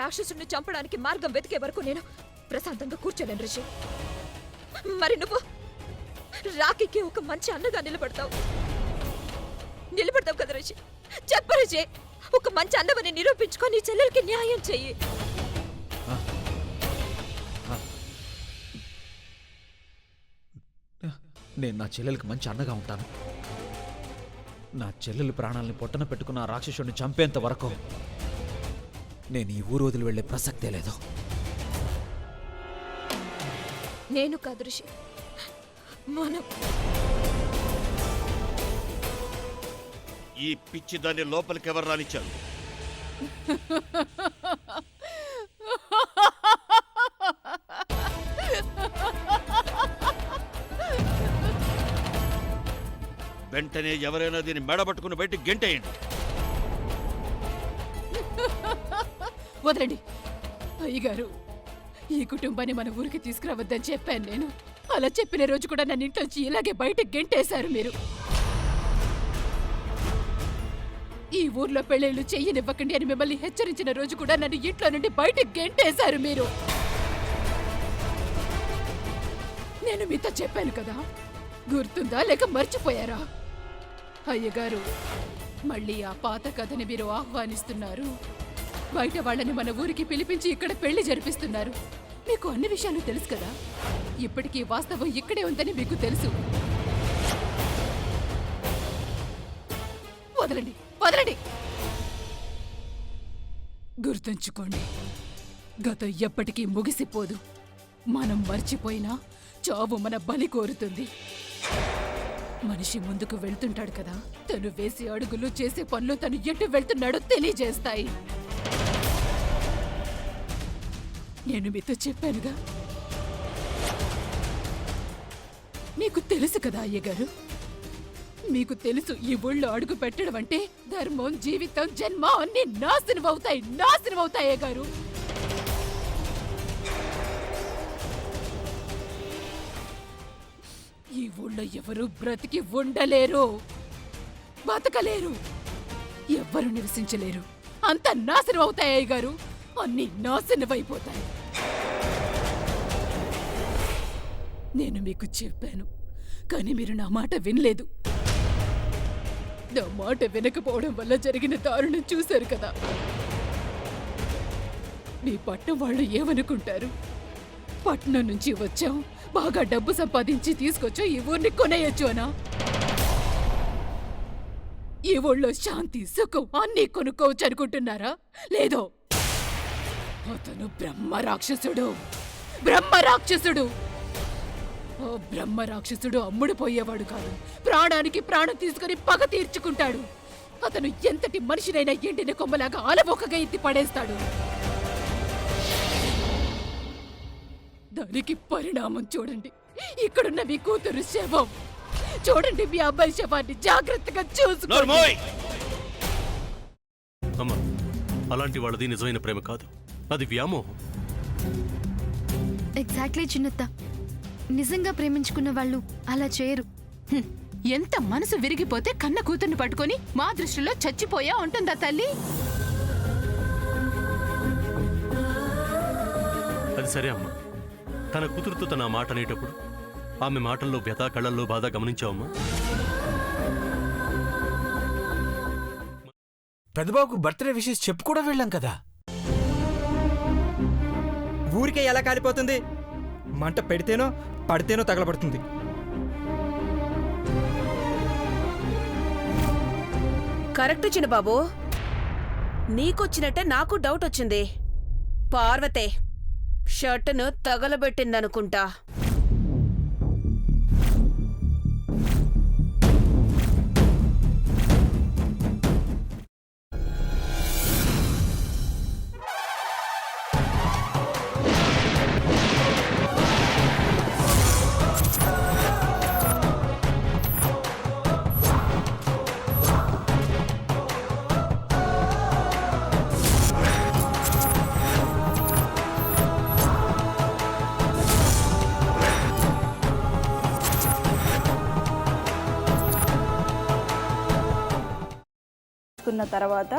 రాక్షసుడిని చంపడానికి మార్గం వెతికే వరకు నేను ప్రశాంతంగా కూర్చోలేను రిషి. మరి నువ్వు రాఖీకి ఒక మంచి అన్నగా నిలబడతావు కదా రిషి? చెప్పు రిషి, ఒక మంచి అన్నవని నిరూపించుకొని చెల్లెలకి న్యాయం చెయ్యి. నేను నా చెల్లెలకి మంచి అన్నగా ఉంటాను. నా చెల్లెలు ప్రాణాలని పొట్టన పెట్టుకున్న ఆ రాక్షసుడిని చంపేంత వరకు నేను ఈ ఊరు వదిలి వెళ్లే ప్రసక్తే లేదు. నేను కాదు రిషి, మనం. ఈ పిచ్చి దాన్ని లోపలికి ఎవరు రానిచ్చారు? వెంటనే ఎవరైనా దీన్ని మెడబట్టుకుని బయటికి గెంటేయండి. వదలండి అయ్యగారు, ఈ కుటుంబాన్ని మన ఊరికి తీసుకురావద్దని చెప్పాను నేను. అలా చెప్పిన రోజు కూడా నన్ను ఇంట్లోంచి ఇలాగే బయటకు గెంటేశారు మీరు. ఈ ఊర్లో పెళ్ళిళ్ళు చెయ్యనివ్వకండి అని మిమ్మల్ని హెచ్చరించిన రోజు కూడా నన్ను ఇంట్లో నుండి బయటకు గెంటేశారు మీరు. నేను మీతో చెప్పాను కదా, గుర్తుందా లేక మర్చిపోయారా? అయ్యగారు, మళ్ళీ ఆ పాత కథని మీరు ఆహ్వానిస్తున్నారు. బయట వాళ్ళని మన ఊరికి పిలిపించి ఇక్కడ పెళ్లి జరిపిస్తున్నారు. మీకు అన్ని విషయాలు తెలుసు కదా. ఇప్పటికీ వాస్తవం ఇక్కడే ఉందని మీకు తెలుసు. వదలండి, వదలండి. గుర్తుంచుకోండి, గతం ఎప్పటికీ ముగిసిపోదు. మనం మర్చిపోయినా చావు మన బలి కోరుతుంది. మనిషి ముందుకు వెళ్తుంటాడు కదా, తను వేసే అడుగులు చేసే పనులు తను ఎటు వెళ్తున్నాడో తెలియజేస్తాయి. నేను మీతో చెప్పానుగా. మీకు తెలుసు కదా అయ్యగారు, మీకు తెలుసు ఈ ఊళ్ళో అడుగు పెట్టడం అంటే ధర్మం, జీవితం, జన్మ అన్ని నాశనం అవుతాయి, నాశనం అవుతాయి అయ్యగారు. ఈ ఊళ్ళో ఎవరు బ్రతికి ఉండలేరు, బతకలేరు, ఎవ్వరు నివసించలేరు. అంత నాశనం అవుతాయి అయ్యగారు, అన్ని నాశనం అయిపోతాయి. నేను మీకు చెప్పాను, కానీ మీరు నా మాట వినలేదు. నా మాట వినకపోవడం వల్ల జరిగిన దారుణం చూశారు కదా. మీ పట్నం వాళ్ళు ఏమనుకుంటారు? పట్నం నుంచి వచ్చాం, బాగా డబ్బు సంపాదించి తీసుకొచ్చాం, ఈ ఊరిని కొనేయచ్చు అనా? ఈ ఊళ్ళో శాంతి, సుఖం అన్నీ కొనుక్కోవచ్చు అనుకుంటున్నారా? లేదో. అతను బ్రహ్మ రాక్షసుడు, బ్రహ్మ రాక్షసుడు. ఓ బ్రహ్మ రాక్షసుడు అమ్ముడు పోయేవాడు కాదు, ప్రాణానికి ప్రాణం తీసుకుని పగ తీర్చుకుంటాడు. అతను ఎంతటి మనిషినైనా ఎండిన కొమ్మలాగా అలవోకగా ఎత్తి పడేస్తాడు. దానికి పరిణామం చూడండి. ఇక్కడున్న మీ కూతురు శవం. చూడండి, మీ అబ్బాయి శవాన్ని జాగ్రత్తగా చూసుకోండి. అమ్మా, అలాంటి వాళ్ళది నిజమైన ప్రేమ కాదు, అది వ్యామోహం. ఎగ్జాక్ట్లీ చిన్నత్త, నిజంగా ప్రేమించుకున్న వాళ్ళు అలా చేయరు. ఎంత మనసు విరిగిపోతే కన్న కూతుర్ని పట్టుకొని మా దృష్టిలో చచ్చిపోయా ఉంటుందా తల్లి? అది సరే అమ్మా, తన కూతురుతో తన మాట అనేటప్పుడు ఆమె మాటల్లో వ్యథ, కళ్ళల్లో బాధ గమనించావమ్మా? పెద్దబాబుకు బర్త్డే విషెస్ చెప్పు కూడా వెళ్ళాం కదా. ఊరికే ఎలా కాలిపోతుంది? మంట పెడితేనో పడితేనో తగలబడుతుంది. కరెక్ట్ చిన్నబాబు, నీకొచ్చినట్టే నాకు డౌట్ వచ్చింది. పార్వతే షర్టును తగలబెట్టిందనుకుంటా. తర్వాత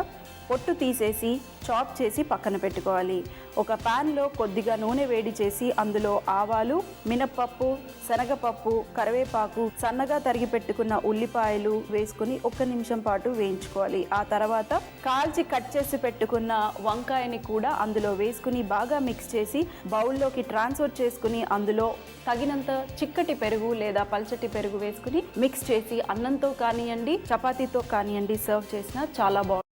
పొట్టు తీసేసి చాప్ చేసి పక్కన పెట్టుకోవాలి. ఒక ప్యాన్లో కొద్దిగా నూనె వేడి చేసి అందులో ఆవాలు, మినప్పప్పు, శనగపప్పు, కరివేపాకు, సన్నగా తరిగి పెట్టుకున్న ఉల్లిపాయలు వేసుకుని 1 నిమిషం పాటు వేయించుకోవాలి. ఆ తర్వాత కాల్చి కట్ చేసి పెట్టుకున్న వంకాయని కూడా అందులో వేసుకుని బాగా మిక్స్ చేసి బౌల్లోకి ట్రాన్స్ఫర్ చేసుకుని అందులో తగినంత చిక్కటి పెరుగు లేదా పల్చటి పెరుగు వేసుకుని మిక్స్ చేసి అన్నంతో కానివ్వండి, చపాతీతో కానివ్వండి సర్వ్ చేసినా చాలా బాగుంటుంది.